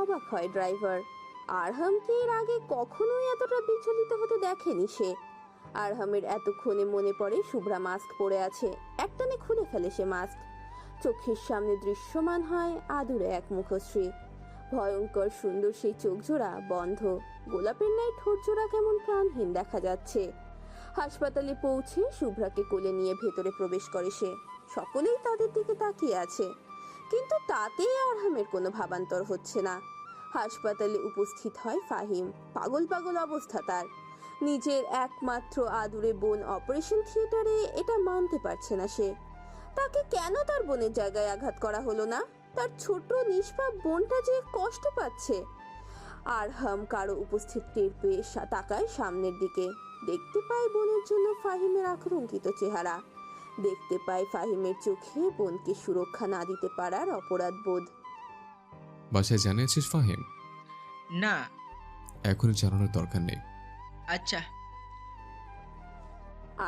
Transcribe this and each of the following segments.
অবাক হয় ড্রাইভার। আরহামকে এর আগে কখনোই এতটা বিচলিত হতে দেখেনি সে। আরহামের এতক্ষণে মনে পড়ে শুভ্রা মাস্ক পরে আছে। একটানে খুলে ফেলে সে মাস্ক। চোখের সামনে দৃশ্যমান হয় আদুরে এক মুখশ্রী। ভয়ঙ্কর সুন্দর সেই চোখ জোড়া বন্ধ, গোলাপের ন্যায় ঠোঁট জোড়া কেমন প্রাণহীন দেখা যাচ্ছে। হাসপাতালে পৌঁছে শুভ্রাকে কোলে নিয়ে ভেতরে প্রবেশ করে সে। সকলেই তাদের দিকে তাকিয়ে আছে, কিন্তু তাতেই আরহামের কোনো ভাবান্তর হচ্ছে না। হাসপাতালে উপস্থিত হয় ফাহিম। পাগল পাগল অবস্থা তার। নিজের একমাত্র আদুরে বোন অপারেশন থিয়েটারে, এটা মানতে পারছে না সে। তাকে কেন তার বোনের জায়গায় আঘাত করা হলো না? তার ছোট নিষ্পাপ বোনটা যে কষ্ট পাচ্ছে। আরহাম কারো উপস্থিত টের পেয়ে তাকায় সামনের দিকে। দেখতে পায় বোনের জন্য ফাহিমের আতঙ্কিত চেহারা। দেখতে পায় ফাহিমের চোখে বোনকে সুরক্ষা না দিতে পারার অপরাধ বোধ। বাসায় জানিয়েছিস ফাহিম? না। এখনই জানানোর দরকার নেই। আচ্ছা।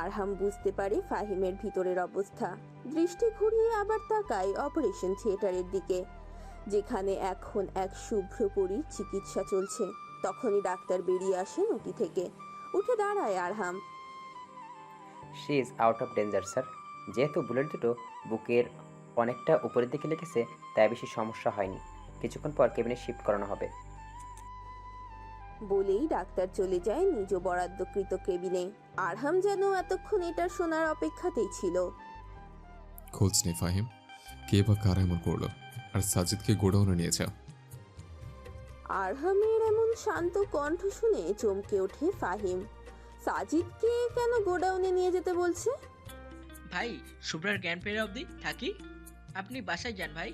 আরহাম বুঝতে পারে ফাহিমের ভিতরের অবস্থা। দৃষ্টি ঘুরিয়ে আবার তাকায় অপারেশন থিয়েটারের দিকে, যেখানে এখন এক শুভ্রপরীর চিকিৎসা চলছে। তখনই ডাক্তার বেরিয়ে আসেন ওটি থেকে। উঠে দাঁড়ায় Arham. She is out of danger sir. যেহেতু বুলেট দুটো বুকের অনেকটা উপরের দিকে লেগেছে, তাই বেশি সমস্যা হয়নি। কিছুক্ষণ পর কেবিনে শিফট করানো হবে। বলেই ডাক্তার চলে যায় নিজ বরাদ্দকৃত কেবিনে। আরহাম যেন এতক্ষণ এটা শোনার অপেক্ষাতেই ছিল। খোঁজ নেই ফাহিম, কে বা কারা এমন করলো, আর সাজিদকে গোডাউনে নিয়ে যা। আরহামের এমন শান্ত কণ্ঠ শুনে চমকে ওঠে ফাহিম। সাজিদকে কেন গোডাউনে নিয়ে যেতে বলছে? ভাই, শুভ্রার জ্ঞান ফেরা অবধি থাকি। আপনি বাসায় যান ভাই।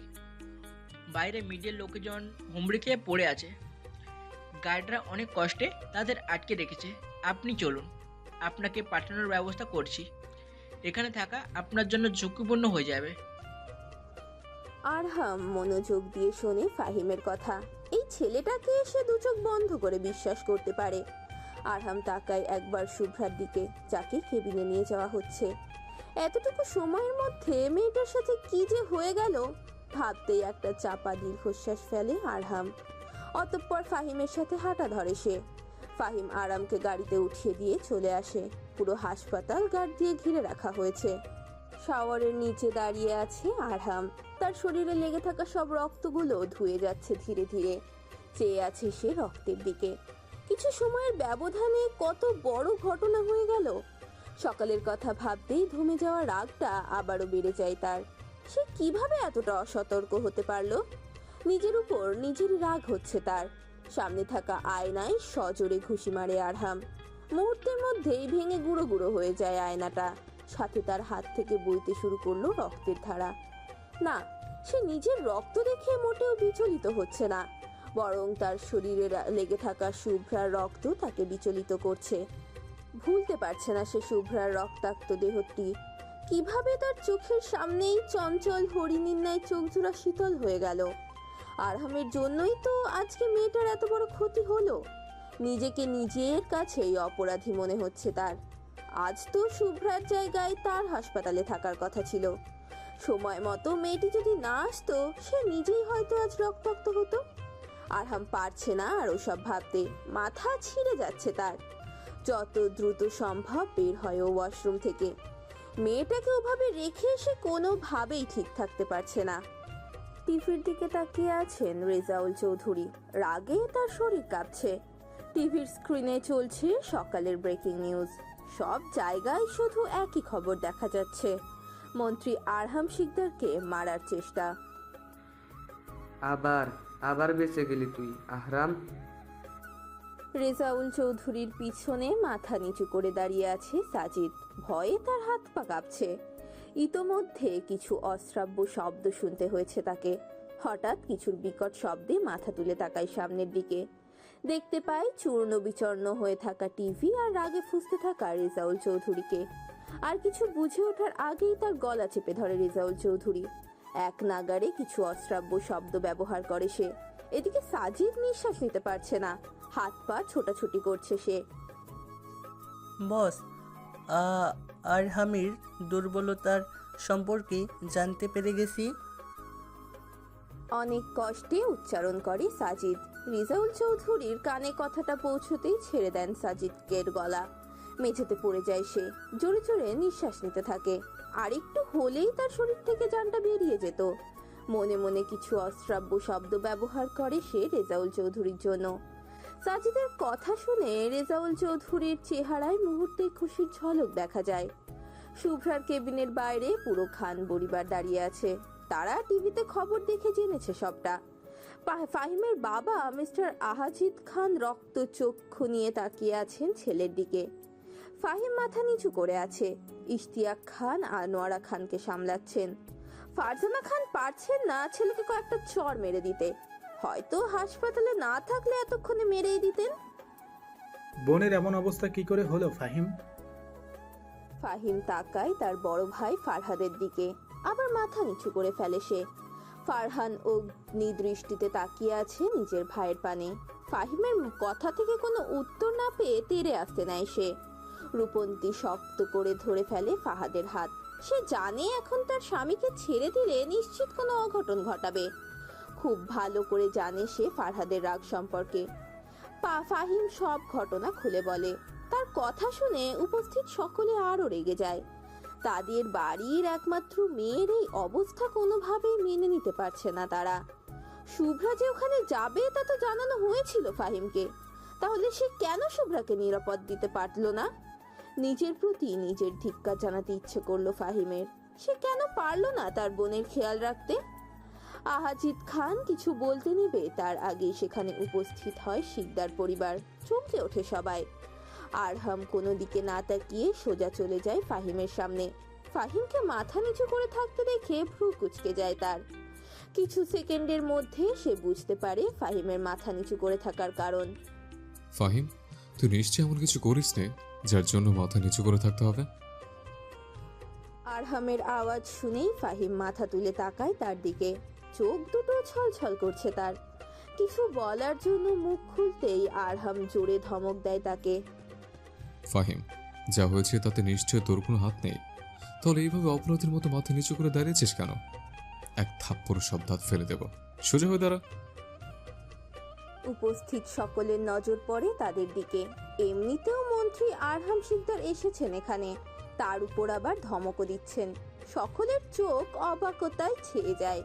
বাইরে মিডিয়ার লোকজন হুমড়ি খেয়ে পড়ে আছে। গার্ডরা অনেক কষ্টে তাদের আটকে রেখেছে। আপনি চলুন, আপনাকে পাঠানোর ব্যবস্থা করছি। এখানে থাকা আপনার জন্য ঝুঁকিপূর্ণ হয়ে যাবে। আরহাম মনোযোগ দিয়ে শোনে ফাহিমের কথা। এই ছেলেটাকে সে দু চোখ বন্ধ করে বিশ্বাস করতে পারে। আরহাম তাকায় একবার শুভ্রার দিকে, যাকে কেবিনে নিয়ে যাওয়া হচ্ছে। এতটুকু সময়ের মধ্যে মেয়েটার সাথে কি যে হয়ে গেল ভাবতেই একটা চাপা দীর্ঘশ্বাস ফেলে আরহাম। অতঃপর ফাহিমের সাথে হাঁটা ধরে সে। ফাহিম আরামকে গাড়িতে উঠিয়ে দিয়ে চলে আসে। পুরো হাসপাতাল গার্ড দিয়ে ঘিরে রাখা হয়েছে। শাওয়ারের নিচে দাঁড়িয়ে আছে আরহাম। তার শরীরে লেগে থাকা সব রক্তগুলো ধুয়ে যাচ্ছে ধীরে ধীরে। চেয়ে আছে সে রক্তের দিকে। কিছু সময়ের ব্যবধানে কত বড় ঘটনা হয়ে গেল। সকালের কথা ভাবতেই ধমে যাওয়া রাগটা আবারও বেড়ে যায় তার। সে কিভাবে এতটা অসতর্ক হতে পারলো? নিজের উপর নিজেরই রাগ হচ্ছে তার। সামনে থাকা আয়নায় সজোরে ঘুষি মারে আরহাম। মুহূর্তের মধ্যেই ভেঙে গুঁড়ো গুঁড়ো হয়ে যায় আয়নাটা। সাথে তার হাত থেকে বইতে শুরু করলো রক্তের ধারা। না, সে নিজের রক্ত দেখে মোটেও বিচলিত হচ্ছে না, বরং তার শরীরে লেগে থাকা শুভ্রার রক্ত তাকে বিচলিত করছে। ভুলতে পারছে না সে শুভ্রার রক্তাক্ত দেহটি। কিভাবে তার চোখের সামনেই চঞ্চল হরিণীর ন্যায় চোখ জোড়া শীতল হয়ে গেল। আরহামের জন্যই তো আজকে মেয়েটার এত বড় ক্ষতি হলো। নিজেকে নিজের কাছেই অপরাধী মনে হচ্ছে তার। আজ তো শুভ্রার জায়গায় তার হাসপাতালে থাকার কথা ছিল। সময় মতো মেয়েটি যদি না আসতো, সে নিজেই হয়তো আজ রক্তাক্ত হতো। আরহাম পারছে না আর ওসব ভাবতে। মাথা ছিঁড়ে যাচ্ছে তার। যত দ্রুত সম্ভব বের হয় ও ওয়াশরুম থেকে। মেয়েটাকে ওভাবে রেখে সে কোনোভাবেই ঠিক থাকতে পারছে না। টিভির দিকে তাকিয়ে আছেন রেজাউল চৌধুরী। রাগে তার শরীর কাঁপছে। টিভির স্ক্রিনে চলছে সকালের ব্রেকিং নিউজ। সব জায়গায় শুধু একই খবর দেখা যাচ্ছে, মন্ত্রী আরহাম শিকদারকে মারার চেষ্টা। আবার আবার বেঁচে গেলি তুই আহরাম। রেজাউল চৌধুরীর পিছনে মাথা নিচু করে দাঁড়িয়ে আছে সাজিদ। ভয়ে তার হাত পা কাঁপছে। ইতোমধ্যে কিছু অশ্রাব্য শব্দ শুনতে হয়েছে তাকে। হঠাৎ কিছুর বিকট শব্দে মাথা তুলে তাকায় সামনের দিকে। দেখতে পায় চূর্ণ বিচূর্ণ হয়ে থাকা টিভি আর রাগে ফুঁসতে থাকা রেজাউল চৌধুরীকে। আর কিছু বুঝে ওঠার আগেই তার গলা চেপে ধরে রেজাউল চৌধুরী। এক নাগাড়ে কিছু অশ্রাব্য শব্দ ব্যবহার করে সে। এদিকে সাজিদ নিঃশ্বাস নিতে পারছে না, হাত পা ছোটাছুটি করছে সে। বস, আরহামের দুর্বলতার সম্পর্কে জানতে পেরে গেছি। অনেক কষ্টে উচ্চারণ করে সাজিদ। রেজাউল চৌধুরীর কানে কথাটা পৌঁছতেই ছেড়ে দেন সাজিদকের গলা। মেঝেতে পড়ে যায় সে, জোরে জোরে নিঃশ্বাস নিতে থাকে। আর একটু হলেই তার শরীর থেকে জানটা বেরিয়ে যেত। মনে মনে কিছু অশ্রাব্য শব্দ ব্যবহার করে সে রেজাউল চৌধুরীর জন্য। সাজিদের কথা শুনে রেজাউল চৌধুরীর চেহারায় মুহূর্তে খুশির ঝলক দেখা যায়। শুভ্রার কেবিনের বাইরে পুরো খান পরিবার দাঁড়িয়ে আছে। তারা টিভিতে খবর দেখে জেনেছে সবটা। ফাহিমের বাবা মিস্টার আহাজিদ খান রক্ত চক্ষু নিয়ে তাকিয়ে আছেন ছেলের দিকে। ফাহিম মাথা নিচু করে আছে। ইশতিয়াক খান আনোয়ারা খানকে সামলাচ্ছেন। ফারজানা খান পারছেন না ছেলেকে কয়েকটা চড় মেরে দিতে। হয়তো হাসপাতালে না থাকলে এতক্ষণে মেরেই দিতেন। বোনের এমন অবস্থা কি করে হলো ফাহিম? ফাহিম তাকায় তার বড় ভাই ফারহাদের দিকে, আবার মাথা নিচু করে ফেলে সে। ফারহান অগ্নি দৃষ্টিতে তাকিয়ে আছে নিজের ভাইয়ের পানে। ফাহিমের কথা থেকে কোনো উত্তর না পেয়ে তেড়ে আসতে নেয় সে। রূপন্তী শক্ত করে ধরে ফেলে ফাহাদের হাত। সে জানে এখন তার স্বামীকে ছেড়ে দিলে নিশ্চিত কোনো অঘটন ঘটাবে। খুব ভালো করে জানে সে ফারহাদের রাগ সম্পর্কে। ফাহিম সব ঘটনা খুলে বলে। তার কথা শুনে উপস্থিত সকলে আরো রেগে যায়। তাদের বাড়ির একমাত্র মেয়ের এই অবস্থা কোনোভাবেই মেনে নিতে পারছে না তারা। শুভ্রা যে ওখানে যাবে তা তো জানানো হয়েছিল ফাহিমকে। তাহলে সে কেন শুভ্রাকে নিরাপদ দিতে পারলো না? নিজের প্রতি নিজের ধিক্কার জানাতে ইচ্ছে করলো ফাহিমের। সে কেন পারলো না তার বোনের খেয়াল রাখতে? আহাজিদ খান কিছু বলতে নেবে তার আগেই সেখানে উপস্থিত হয় শিকদার পরিবার। চমকে ওঠে সবাই। আরহাম কোনো দিকে না তাকিয়ে সোজা চলে যায় ফাহিমের সামনে। ফাহিমকে মাথা নিচু করে থাকতে দেখে ভ্রু কুঁচকে যায় তার। কিছু সেকেন্ডের মধ্যে সে বুঝতে পারে ফাহিমের মাথা নিচু করে থাকার কারণ। ফাহিম, তুই নিশ্চয়ই এমন কিছু করিস নে যার জন্য মাথা নিচু করে থাকতে হবে? আরহামের আওয়াজ শুনেই ফাহিম মাথা তুলে তাকায় তার দিকে। চোখ দুটো ছলছল করছে তার। কিছু বলার জন্য মুখ খুলতেই আরহাম জোরে ধমক দেয় তাকে। ফাহিম, যা হয়েছে তাতে নিশ্চয় তোর কোনো হাত নেই। তাহলে এইভাবে অপরাধীর মতো মাথা নিচু করে দাঁড়িয়েছিস কেন? এক থাপ্পড় সব দাঁত ফেলে দেব। সোজা হয়ে দাঁড়া। উপস্থিত সকলের নজর পড়ে তাদের দিকে। এমনিতেও মন্ত্রী আরহাম শিকদার এসেছেন এখানে, তার উপর আবার ধমকও দিচ্ছেন। সকলের চোখ অবাকতায় ছেয়ে যায়।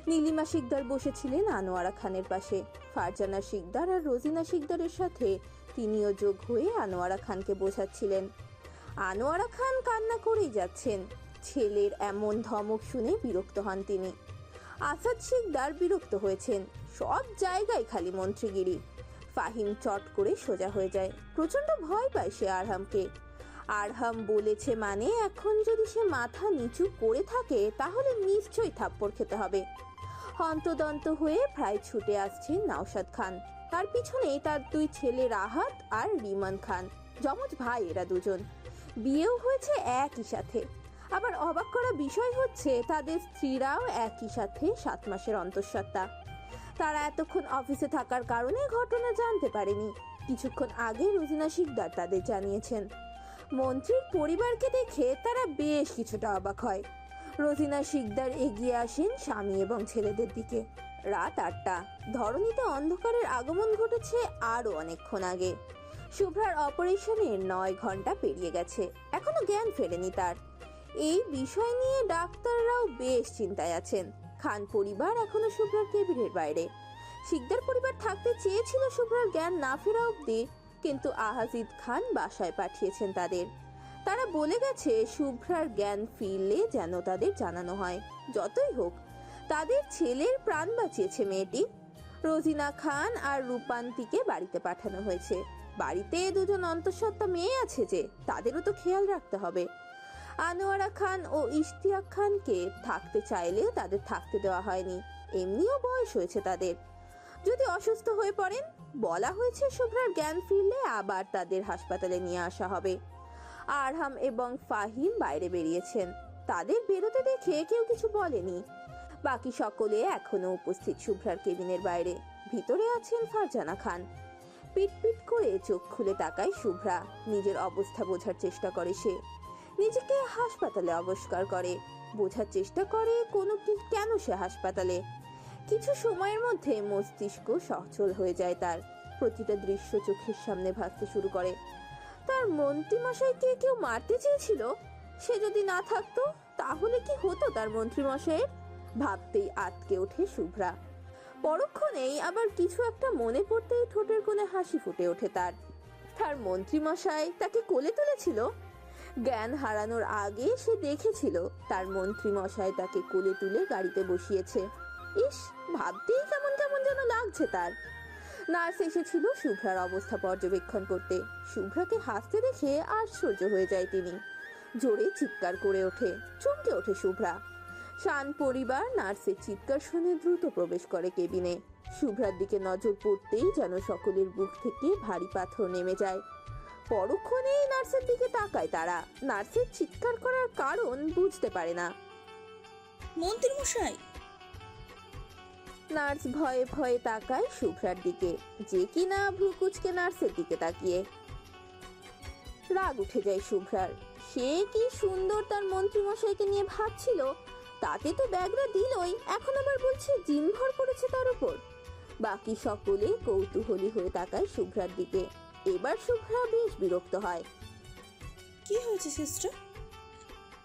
নীলিমা শিকদার বসেছিলেন আনোয়ারা খানের পাশে। ফারজানা শিকদার আর রোজিনা শিকদারের সাথে তিনিও যোগ হয়ে আনোয়ারা খানকে বোঝাচ্ছিলেন। আনোয়ারা খান কান্না করেই যাচ্ছেন। ছেলের এমন ধমক শুনে বিরক্ত হন তিনি। আসাদ শিকদার বিরক্ত হয়েছেন। সব জায়গায় খালি মন্ত্রীগিরি। ফাহিম চট করে সোজা হয়ে যায়। প্রচন্ড ভয় পায় সে আরহামকে। আরহাম বলেছে মানে এখন যদি সে মাথা নিচু করে থাকে তাহলে নিশ্চয়ই থাপ্পড় খেতে হবে। হন্তদন্ত হয়ে প্রায় ছুটে আসছেন নওশাদ খান। তার পিছনেই তার দুই ছেলে রাহাত আর রিমান খান। যমজ ভাই এরা দুজন। বিয়েও হয়েছে একই সাথে। আবার অবাক করা বিষয় হচ্ছে তাদের স্ত্রীরাও একই সাথে 7 মাসের অন্তঃসত্ত্বা। তারা এতক্ষণ অফিসে থাকার কারণে ঘটনা জানতে পারেনি। কিছুক্ষণ আগে রোজিনা শিকদার তাদের জানিয়েছেন। মন্ত্রীর পরিবারকে দেখে তারা বেশ কিছুটা অবাক হয়। রোজিনা শিকদার এগিয়ে আসেন স্বামী এবং ছেলেদের দিকে। রাত 8টা। ধরণীতে অন্ধকারের আগমন ঘটেছে আরো অনেকক্ষণ আগে। শুভ্রার অপারেশনের 9 ঘন্টা পেরিয়ে গেছে। এখনো জ্ঞান ফেরেনি তার। এই বিষয় নিয়ে ডাক্তাররাও বেশ চিন্তায় আছেন। খান পরিবার এখনো শুভ্রার কেবিনের বাইরে। শিকদার পরিবার থাকতে চেয়েছিল শুভ্রার জ্ঞান না ফেরা অবধি, কিন্তু আহাজিদ খান বাসায় পাঠিয়েছেন তাদের। তারা বলে গেছে শুভ্রার জ্ঞান ফিরলে যেন তাদের জানানো হয়। যতই হোক তাদের ছেলের প্রাণ বাঁচিয়েছে মেয়েটি। রোজিনা খান আর রূপান্তিকে বাড়িতে পাঠানো হয়েছে। বাড়িতে দুজন অন্তঃসত্ত্বা মেয়ে আছে যে, তাদেরও তো খেয়াল রাখতে হবে। আনোয়ারা খান ও ইশতিয়াক খানকে থাকতে চাইলেও তাদের থাকতে দেওয়া হয়নি। এমনিও বয়স হয়েছে তাদের। যদি অসুস্থ হয়ে পড়েন, বলা হয়েছে শুভ্রার জ্ঞান ফিরলে আবার তাদের হাসপাতালে নিয়ে আসা হবে। আরহাম এবং ফাহিম বাইরে বেরিয়েছেন। তাদের বেরোতে দেখে কেউ কিছু বলেনি। বাকি সকলে এখনো উপস্থিত শুভ্রার কেবিনের বাইরে। ভিতরে আছেন ফারজানা খান। পিটপিট করে চোখ খুলে তাকায় শুভ্রা। নিজের অবস্থা বোঝার চেষ্টা করে সে। নিজেকে হাসপাতালে আবিষ্কার করে। বোঝার চেষ্টা করে কেন সে হাসপাতালে। কিছু সময়ের মধ্যে মস্তিষ্ক সচল হয়ে যায় তার। প্রতিটা দৃশ্য চোখের সামনে ভাসতে শুরু করে। তার মন্ত্রীমশাইকে কেউ মারতে চেয়েছিল, সে যদি না থাকতো তাহলে কি হতো তার মন্ত্রীমশাইয়ের? ভাবতেই আটকে ওঠে শুভ্রা। পরক্ষণেই আবার কিছু একটা মনে পড়তেই ঠোঁটের কোণে হাসি ফুটে ওঠে তার। তার মন্ত্রীমশাই তাকে কোলে তুলেছিল। জ্ঞান হারানোর আগে সে দেখেছিল তার মন্ত্রীমশাই তাকে কোলে তুলে গাড়িতে বসিয়েছে। ইস, ভাবতেই কেমন কেমন যেন লাগছে তার। নার্স এসেছিল শুভ্রার অবস্থা পর্যবেক্ষণ করতে। শুভ্রাকে হাসতে দেখে আশ্চর্য হয়ে যায় তিনি। জোরে চিৎকার করে ওঠে, চমকে ওঠে শুভ্রা। শান পরিবার নার্সের চিৎকার শুনে দ্রুত প্রবেশ করে কেবিনে। শুভ্রার দিকে নজর পড়তেই যেন সকলের বুক থেকে ভারী পাথর নেমে যায়। পরক্ষণেই নার্সের দিকে তাকায় তারা। নার্সের চিৎকার করার কারণ বুঝতে পারে না। মন্ত্রীমশাই! নার্স ভয়ে ভয়ে তাকায় শুভ্রার দিকে, যে কিনা ভ্রু কুঁচকে নার্সের দিকে তাকিয়ে। রাগ উঠে যায় শুভ্রার। সে কি সুন্দর তার মন্ত্রীমশাইকে নিয়ে ভাবছিল, তাতে তো ব্যাগরা দিলই, এখন আবার বলছে জিনভর পড়েছে তার উপর। বাকি সকলে কৌতূহলী হয়ে তাকায় শুভ্রার দিকে। এবার শুভ্রা বেশ বিরক্ত হয়। কি হয়েছে সিস্টার?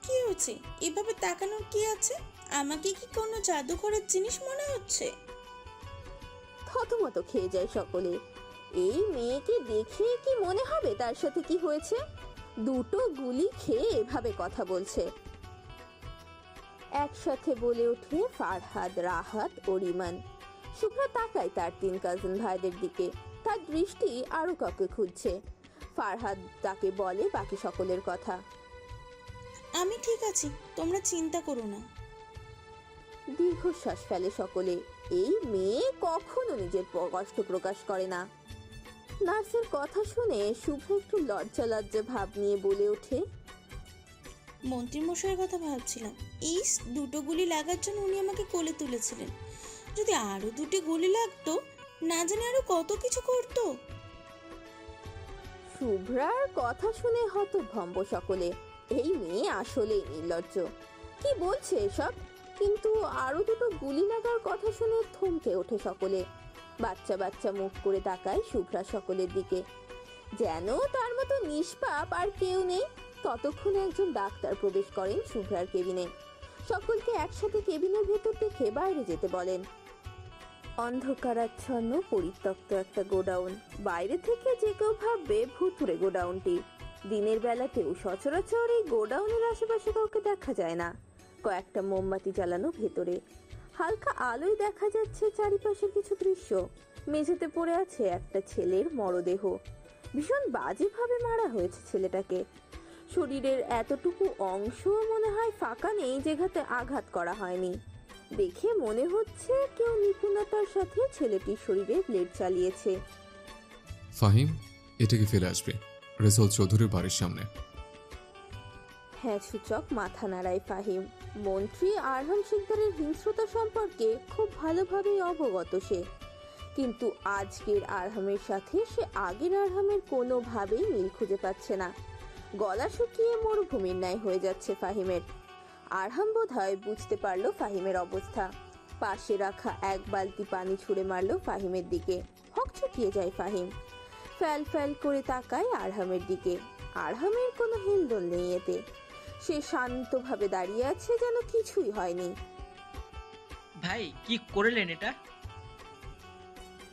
কি হয়েছে? এভাবে তাকানোর কি আছে? আমাকে কি কোনো জাদুঘরের জিনিস মনে হচ্ছে? থতমত খেয়ে যায় সকলে। এই মেয়েকে দেখে কি মনে হবে তার সাথে কি হয়েছে? দুটো গুলি খেয়ে এভাবে কথা বলছে। একসাথে বলে ওঠে ফারহাদ, রাহাত ও রিমান। শুভ্রা তাকায় তার 3 কাজিন ভাইদের দিকে। তার দৃষ্টি আরো কাউকে খুঁজছে। ফারহাদ তাকে বলে বাকি সকলের কথা। আমি ঠিক আছি, তোমরা চিন্তা করো না। দীর্ঘশ্বাস ফেলে সকলে। এই মেয়ে কখনো নিজের কষ্ট প্রকাশ করে না। নার্সের কথা শুনে শুভ্রা একটু লজ্জা লজ্জা ভাব নিয়ে বলে ওঠে, মন্ত্রীমশাইয়ের কথা ভাবছিলাম। এই দুটো গুলি লাগার জন্য উনি আমাকে কোলে তুলেছিলেন। যদি আরো 2টি গুলি লাগতো, না জানি আরো কত কিছু করতো। শুভ্রার কথা শুনে হতভম্ব সকলে। এই মেয়ে আসলেই নির্লজ্জ। কি বলছে এসব? কিন্তু আরো দুটো গুলি লাগার কথা শুনে থমকে ওঠে সকলে। বাচ্চা বাচ্চা মুখ করে তাকায় শুভ্রা সকলের দিকে, যেন তার মতো নিষ্পাপ আর কেউ নেই। ততক্ষণে একজন ডাক্তার প্রবেশ করেন শুভ্রার কেবিনে। সকলকে একসাথে কেবিনের ভেতর দেখে বাইরে যেতে বলেন। অন্ধকারাচ্ছন্ন পরিত্যক্ত একটা গোডাউন। বাইরে থেকে যে কেউ ভাববে ভুতুড়ে গোডাউনটি। দিনের বেলাতেও সচরাচর এই গোডাউনের আশেপাশে কাউকে দেখা যায় না। কয়েকটা মোমবাতি জ্বালানো ভেতরে। হালকা আলোয় দেখা যাচ্ছে চারিপাশের কিছু দৃশ্য। মেঝেতে পড়ে আছে একটা ছেলের মরদেহ। ভীষণ বাজেভাবে মারা হয়েছে ছেলেটাকে। শরীরের এতটুকু অংশ মনে হয় ফাঁকা নেই যেখানে আঘাত করা হয়নি। দেখে মনে হচ্ছে কেউ নিপুণতার সাথে ছেলেটির শরীরে ব্লেড চালিয়েছে। ফাহিম, এটাকে ফেলে আসবে রেজাউল চৌধুরীর বাড়ির সামনে। হ্যাঁ সূচক মাথা নাড়ায় ফাহিম। মন্ত্রী আরহাম শিকদারের হিংস্রতা সম্পর্কে খুব ভালোভাবেই অবগত সে। কিন্তু আজকের আরহামের সাথে সে আগের আরহামের কোনোভাবেই মিল খুঁজে পাচ্ছে না। গলা শুকিয়ে মরুভূমির ন্যায় হয়ে যাচ্ছে ফাহিমের। আরহাম বোধহয় বুঝতে পারলো ফাহিমের অবস্থা। পাশে রাখা এক বালতি পানি ছুঁড়ে মারলো ফাহিমের দিকে। হকচকিয়ে যায় ফাহিম। ফ্যাল ফ্যাল করে তাকায় আরহামের দিকে। আরহামের কোনো হেলদোল নেই এতে। সে শান্তভাবে দাঁড়িয়ে আছে যেন কিছুই হয়নি। ভাই কি করলেন এটা?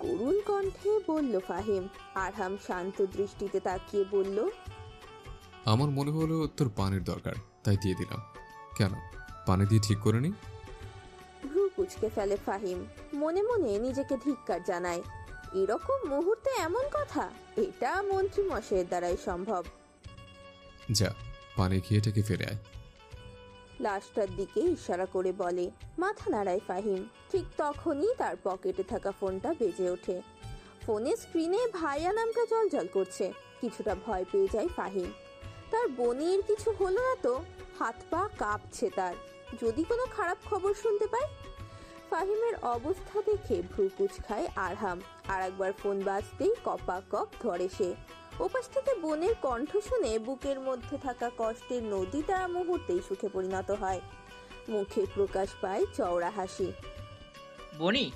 করুণ কণ্ঠে বলল ফাহিম। আরহাম শান্ত দৃষ্টিতে তাকিয়ে বলল, আমার মনে হলো তোর পানির দরকার, তাই দিয়ে দিলাম। কেন, পানি দিয়ে ঠিক করে নি? ভ্রু কুঁচকে ফেলে ফাহিম। মনে মনে নিজেকে ধিক্কার জানায়। এরকম মুহূর্তে এমন কথা, এটা মন্ত্রী মশাইয়ের দ্বারাই সম্ভব। যা, পানি খেয়ে এটাকে ফেরে আয়। লাশটার দিকে ইশারা করে বলে। মাথা নাড়ায় ফাহিম। ঠিক তখনই তার পকেটে থাকা ফোনটা বেজে ওঠে। ফোনের স্ক্রিনে ভাইয়া নামটা জ্বলজ্বল করছে। কিছুটা ভয় পেয়ে যায় ফাহিম। তার বোনের কিছু হলো না তো? হাত পা কাঁপছে তার। যদি কোনো খারাপ খবর শুনতে পায়? ফাহিমের অবস্থা দেখে ভ্রু কুঁচকায় আরহাম। আর একবার ফোন বাজতেই কপাকপ ধরে সে। ওপাশ থেকে বোনের কণ্ঠ শুনে বুকের মধ্যে থাকা কষ্টের নদীটা মুহূর্তেই সুখে পরিণত হয়। মুখে প্রকাশ পায় চওড়া হাসি। বনি,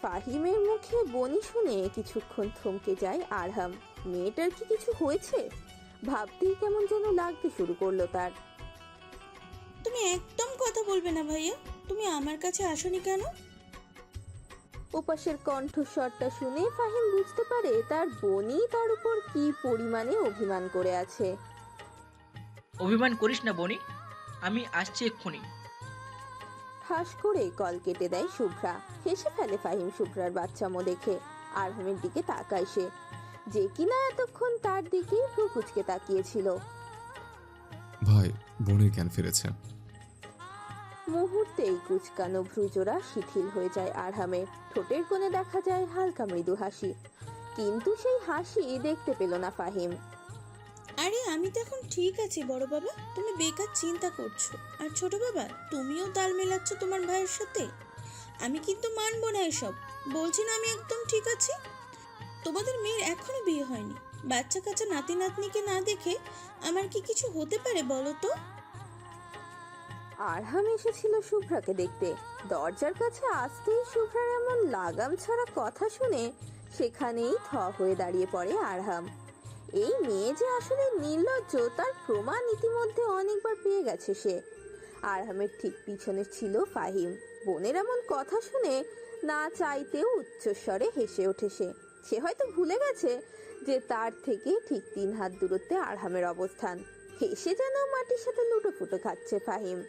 ফাহিমের মুখে বনি শুনে কিছুক্ষণ থমকে যায় আরহাম। মেয়েটার কি কিছু হয়েছে ভাবতেই কেমন যেন লাগতে শুরু করলো তার। তুমি একদম কথা বলবে না ভাইয়া, তুমি আমার কাছে আসোনি কেন? ওপাশের কণ্ঠস্বরটা শুনে ফাহিম বুঝতে পারে তার বনি তার উপর কি পরিমাণে অভিমান করে আছে। অভিমান করিস না বনি, আমি আসছি এক্ষুনি। ঠাস করে কল কেটে দেয় শুভ্রা। হেসে ফেলে ফাহিম শুভ্রার বাচ্চামো দেখে। আরহামের দিকে তাকায় সে, যে কিনা এতক্ষণ তার দিকেই ভ্রু কুঁচকে তাকিয়েছিল। ভাই, বোনের জ্ঞান ফিরেছে। মুহূর্তেই কুচকানো ভ্রুজোড়া শিথিল হয়ে যায় আরহামের। ঠোঁটের কোণে দেখা যায় হালকা মৃদু হাসি, কিন্তু সেই হাসি দেখতে পেল না ফাহিম। আরে আমি তো এখন ঠিক আছি বড় বাবা, তুমি বেকার চিন্তা করছো। আর ছোট বাবা, তুমিও তাল মেলাচ্ছ তোমার ভাইয়ের সাথে। আমি কিন্তু মানবো না এসব। বলছি না আমি একদম ঠিক আছি। তোমাদের মেয়ের এখনো বিয়ে হয়নি, বাচ্চা কাচ্চা নাতি নাতনিকে না দেখে আমার কি কিছু হতে পারে বলো তো? আরহাম এসেছিল শুভ্রাকে দেখতে। দরজার কাছে আসতেই শুভ্রার এমন লাগাম ছাড়া কথা শুনে সেখানেই থ হয়ে দাঁড়িয়ে পড়ে আরহাম। এই মেয়ে যে আসলে নির্লজ্জ তার প্রমাণ ইতিমধ্যে অনেকবার পেয়ে গেছে সে। আরহামের ঠিক পিছনে ছিল ফাহিম। বোনের এমন কথা শুনে না চাইতেও উচ্চস্বরে হেসে ওঠে সে। সে হয়তো ভুলে গেছে যে তার থেকে ঠিক 3 হাত দূরত্বে আরহামের অবস্থান। হেসে যেন মাটির সাথে লুটোপুটো খাচ্ছে ফাহিম।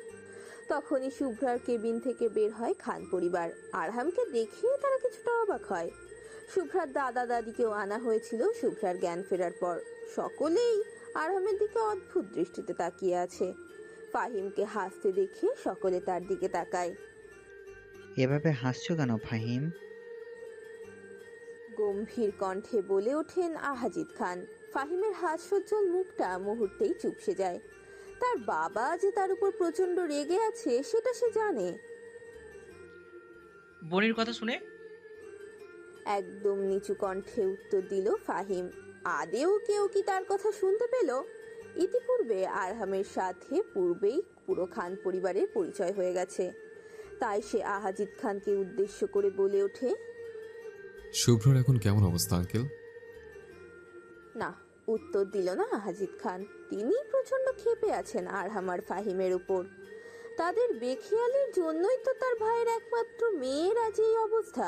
তখনই শুভ্রার কেবিন থেকে বের হয় খান পরিবার। আরহামকে দেখে তারা কিছুটা অবাক হয়। শুভ্রার দাদা দাদিকেও আনা হয়েছিল শুভ্রার জ্ঞান ফেরার পর। সকলেই আরহামের দিকে অদ্ভুত দৃষ্টিতে তাকিয়ে আছে। ফাহিমকে হাসতে দেখে সকলে তার দিকে তাকায়। এভাবে হাসছো কেন ফাহিম? গম্ভীর কণ্ঠে বলে ওঠেন আহাজিদ খান। ফাহিমের হাস্যোজ্জ্বল মুখটা মুহূর্তেই চুপসে যায়। তার বাবা যে তার উপর প্রচন্ড রেগে আছে সেটা সে জানে। বনির কথা শুনে একদম নিচু কণ্ঠে উত্তর দিল ফাহিম। আদেও কেউ কি তার কথা শুনতে পেল? ইতিপূর্বে আরহামের সাথে পূর্বেই পুরো খান পরিবারের পরিচয় হয়ে গেছে। তাই সে আহাজিদ খানকে উদ্দেশ্য করে বলে ওঠে, শুভ্রর এখন কেমন অবস্থা আঙ্কেল? না, উত্তর দিল না আহাজিদ খান। তিনি প্রচন্ড ক্ষেপে আছেন আরহাম আর ফাহিমের উপর। তাদের বেখেয়ালির জন্যই তো তার ভাইয়ের একমাত্র মেয়ের আজ এই অবস্থা।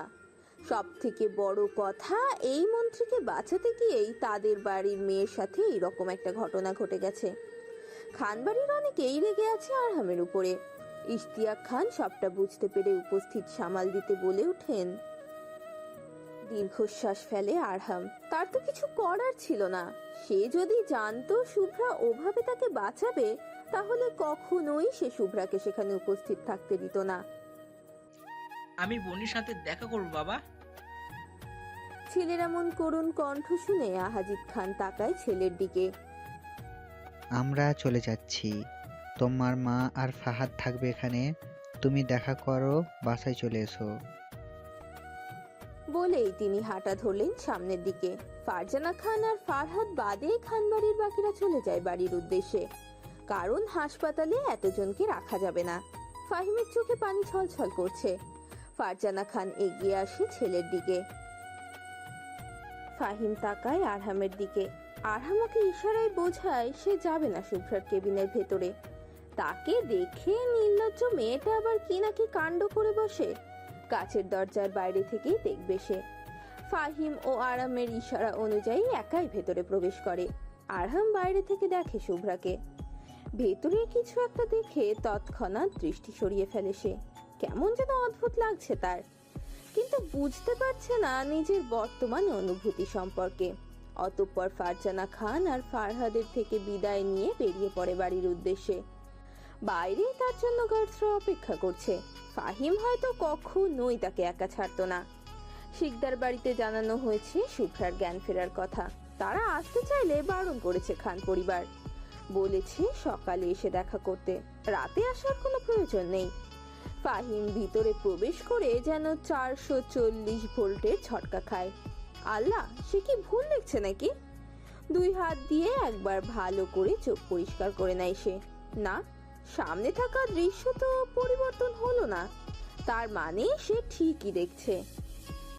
সব থেকে বড় কথা, এই মন্ত্রীকে বাঁচাতে গিয়েই তাদের বাড়ির মেয়ের সাথে এইরকম একটা ঘটনা ঘটে গেছে। খান বাড়ির অনেকেই রেগে আছে আরহামের উপরে। ইশতিয়াক খান সবটা বুঝতে পেরে উপস্থিত সামাল দিতে বলে ওঠেন। দীর্ঘশ্বাস ফেলে আরহাম। তার তো কিছু করার ছিল না। সে যদি জানতো শুভ্রা ওভাবে তাকে বাঁচাবে, তাহলে কখনোই সে শুভ্রাকে সেখানে উপস্থিত থাকতে দিত না। আমি বনির সাথে দেখা করব বাবা। ছেলের এমন করুণ কণ্ঠ শুনে আহাজিদ খান তাকায় ছেলের দিকে। আমরা চলে যাচ্ছি, তোমার মা আর ফাহাদ থাকবে এখানে, তুমি দেখা করো, বাসায় চলে এসো। বলেই তিনি হাঁটা ধরলেন সামনের দিকে। ফারজানা খান আর ফারহাদ বাদে খানবাড়ির বাকিরা চলে যায় বাড়ির উদ্দেশ্যে, কারণ হাসপাতালে এতজনকে রাখা যাবে না। ফাহিমের চোখে পানি ছলছল করছে। ফারজানা খান এগিয়ে আসে ছেলের দিকে। ফাহিম তাকায় আরহামের দিকে। আরহাম ওকে ইশারায় বোঝায় সে যাবে না শুভ্রার কেবিনের ভেতরে। তাকে দেখে নির্লজ্জ মেয়েটা আবার কি নাকি কাণ্ড করে বসে। কাছের দরজার বাইরে থেকেই দেখবে সে। ফাহিম ও আরামের ইশারা অনুযায়ী একাই ভেতরে প্রবেশ করে। আরহাম বাইরে থেকে দেখে শুভ্রাকে। ভেতরে কিছু একটা দেখে তৎক্ষণাৎ দৃষ্টি সরিয়ে ফেলে সে। কেমন যেন অদ্ভুত লাগছে তার, কিন্তু বুঝতে পারছে না নিজের বর্তমান অনুভূতি সম্পর্কে। অতঃপর ফারজানা খান আর ফারহাদের থেকে বিদায় নিয়ে বেরিয়ে পড়ে বাড়ির উদ্দেশ্যে। বাইরে তার জন্য গার্ডসরা অপেক্ষা করছে। ফাহিম হয়তো কখনোই তাকে একা ছাড়তো না। শিকদার বাড়িতে জানানো হয়েছে শুভ্রার জ্ঞান ফেরার কথা। তারা আসতে চাইলে বারণ করেছে খান পরিবার। বলেছে সকালে এসে দেখা করতে, রাতে আসার কোনো প্রয়োজন নেই। ফাহিম ভিতরে প্রবেশ করে যেন 440 ভোল্টের ঝটকা খায়। আল্লাহ, সে কি ভুল দেখছে নাকি? 2 হাত দিয়ে একবার ভালো করে চোখ পরিষ্কার করে নেয় সে। না, সামনে থাকা দৃশ্য তো পরিবর্তন হলো না। তার মানে সে ঠিকই দেখছে।